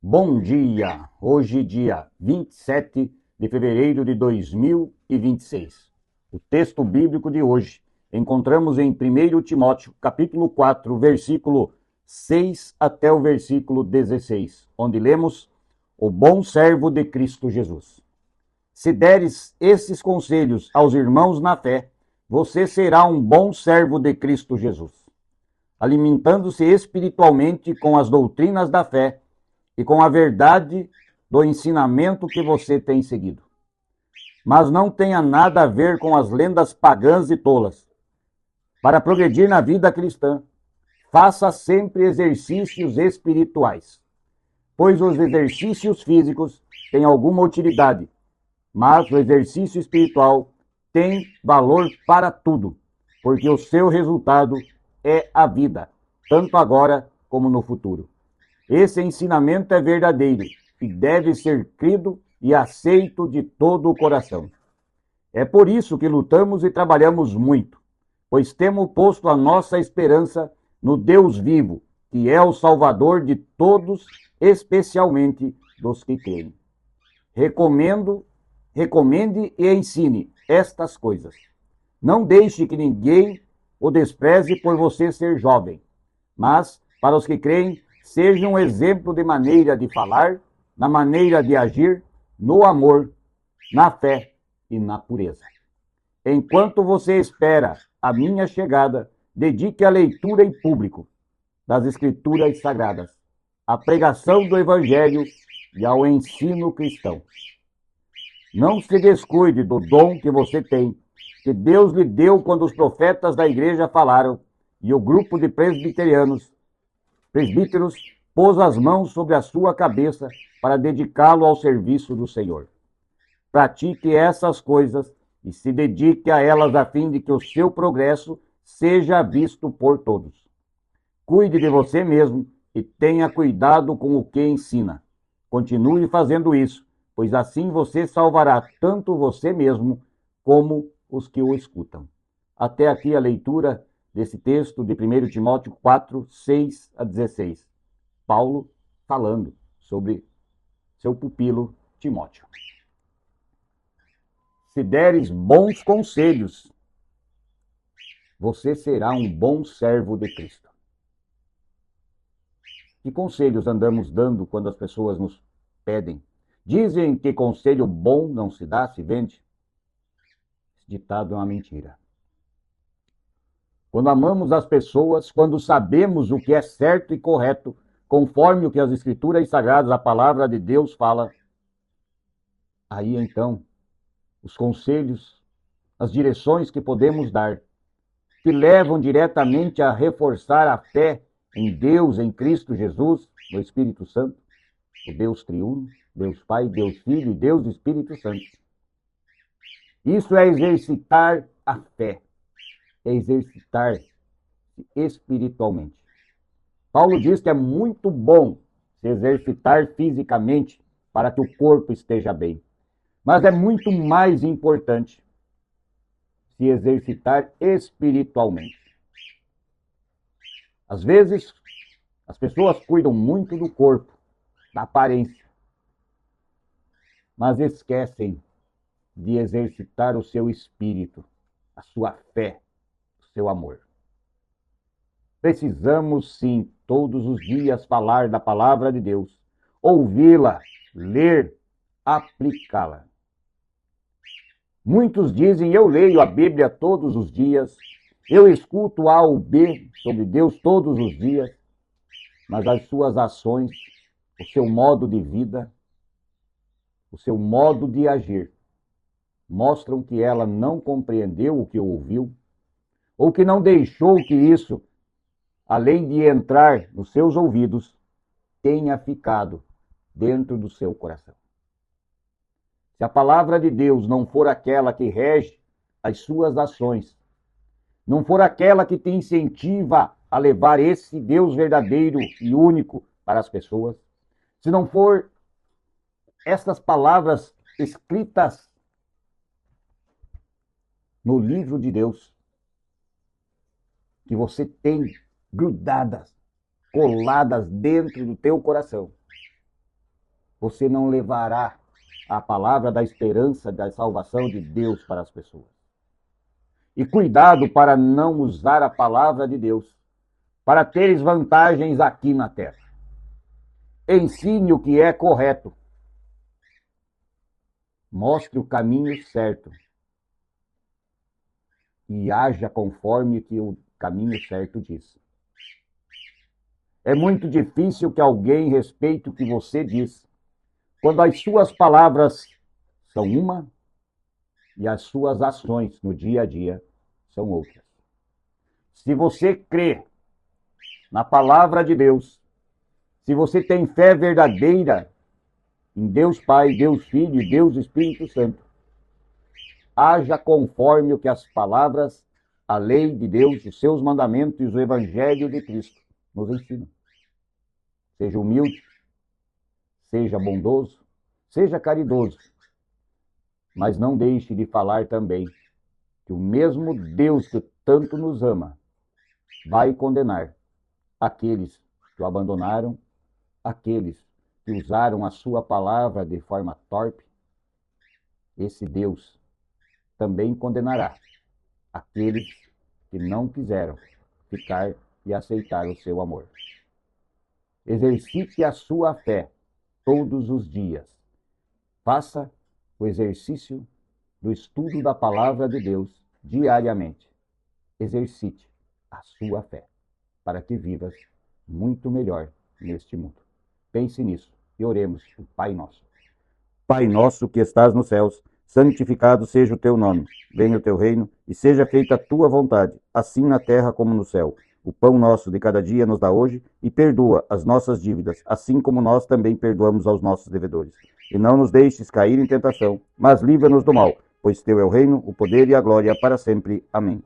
Bom dia! Hoje, dia 27 de fevereiro de 2026. O texto bíblico de hoje encontramos em 1 Timóteo, capítulo 4, versículo 6 até o versículo 16, onde lemos: O bom servo de Cristo Jesus. Se deres esses conselhos aos irmãos na fé, você será um bom servo de Cristo Jesus, alimentando-se espiritualmente com as doutrinas da fé e com a verdade do ensinamento que você tem seguido. Mas não tenha nada a ver com as lendas pagãs e tolas. Para progredir na vida cristã, faça sempre exercícios espirituais, pois os exercícios físicos têm alguma utilidade, mas o exercício espiritual tem valor para tudo, porque o seu resultado é a vida, tanto agora como no futuro. Esse ensinamento é verdadeiro e deve ser crido e aceito de todo o coração. É por isso que lutamos e trabalhamos muito, pois temos posto a nossa esperança no Deus vivo, que é o Salvador de todos, especialmente dos que creem. Recomende e ensine estas coisas. Não deixe que ninguém o despreze por você ser jovem, mas, para os que creem, seja um exemplo de maneira de falar, na maneira de agir, no amor, na fé e na pureza. Enquanto você espera a minha chegada, dedique a leitura em público das Escrituras Sagradas, à pregação do Evangelho e ao ensino cristão. Não se descuide do dom que você tem, que Deus lhe deu quando os profetas da igreja falaram e o grupo de presbíteros pôs as mãos sobre a sua cabeça para dedicá-lo ao serviço do Senhor. Pratique essas coisas e se dedique a elas a fim de que o seu progresso seja visto por todos. Cuide de você mesmo e tenha cuidado com o que ensina. Continue fazendo isso, pois assim você salvará tanto você mesmo como os que o escutam. Até aqui a leitura desse texto de 1 Timóteo 4, 6 a 16. Paulo falando sobre seu pupilo Timóteo. Se deres bons conselhos, você será um bom servo de Cristo. Que conselhos andamos dando quando as pessoas nos pedem? Dizem que conselho bom não se dá, se vende. Esse ditado é uma mentira. Quando amamos as pessoas, quando sabemos o que é certo e correto, conforme o que as Escrituras Sagradas, a palavra de Deus fala, aí então, os conselhos, as direções que podemos dar, que levam diretamente a reforçar a fé em Deus, em Cristo Jesus, no Espírito Santo, o Deus triuno, Deus Pai, Deus Filho e Deus Espírito Santo. Isso é exercitar a fé, é exercitar-se espiritualmente. Paulo diz que é muito bom se exercitar fisicamente para que o corpo esteja bem, mas é muito mais importante se exercitar espiritualmente. Às vezes, as pessoas cuidam muito do corpo, da aparência, mas esquecem de exercitar o seu espírito, a sua fé, o seu amor. Precisamos, sim, todos os dias falar da palavra de Deus, ouvi-la, ler, aplicá-la. Muitos dizem: eu leio a Bíblia todos os dias, eu escuto A ou B sobre Deus todos os dias, mas as suas ações, o seu modo de vida, o seu modo de agir, mostram que ela não compreendeu o que ouviu, ou que não deixou que isso, além de entrar nos seus ouvidos, tenha ficado dentro do seu coração. Se a palavra de Deus não for aquela que rege as suas ações, não for aquela que te incentiva a levar esse Deus verdadeiro e único para as pessoas, se não for estas palavras escritas no livro de Deus, que você tem grudadas, coladas dentro do teu coração, você não levará a palavra da esperança, da salvação de Deus para as pessoas. E cuidado para não usar a palavra de Deus para teres vantagens aqui na terra. Ensine o que é correto. Mostre o caminho certo. E haja conforme que o caminho certo diz. É muito difícil que alguém respeite o que você diz, quando as suas palavras são uma e as suas ações no dia a dia são outras. Se você crê na palavra de Deus, se você tem fé verdadeira em Deus Pai, Deus Filho e Deus Espírito Santo, haja conforme o que as palavras, a lei de Deus, os seus mandamentos e o Evangelho de Cristo nos ensinam. Seja humilde, seja bondoso, seja caridoso, mas não deixe de falar também que o mesmo Deus que tanto nos ama vai condenar aqueles que o abandonaram, aqueles que usaram a sua palavra de forma torpe. Esse Deus também condenará aqueles que não quiseram ficar e aceitar o seu amor. Exercite a sua fé todos os dias. Faça o exercício do estudo da palavra de Deus diariamente. Exercite a sua fé para que vivas muito melhor neste mundo. Pense nisso e oremos o Pai Nosso. Pai nosso que estás nos céus, santificado seja o teu nome. Venha o teu reino e seja feita a tua vontade, assim na terra como no céu. O pão nosso de cada dia nos dá hoje e perdoa as nossas dívidas, assim como nós também perdoamos aos nossos devedores. E não nos deixes cair em tentação, mas livra-nos do mal, pois teu é o reino, o poder e a glória para sempre. Amém.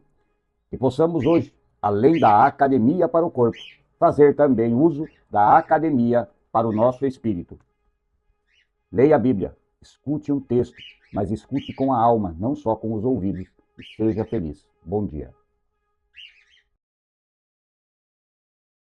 Que possamos hoje, além da academia para o corpo, fazer também uso da academia para o nosso espírito. Leia a Bíblia, escute um texto, mas escute com a alma, não só com os ouvidos, e seja feliz. Bom dia.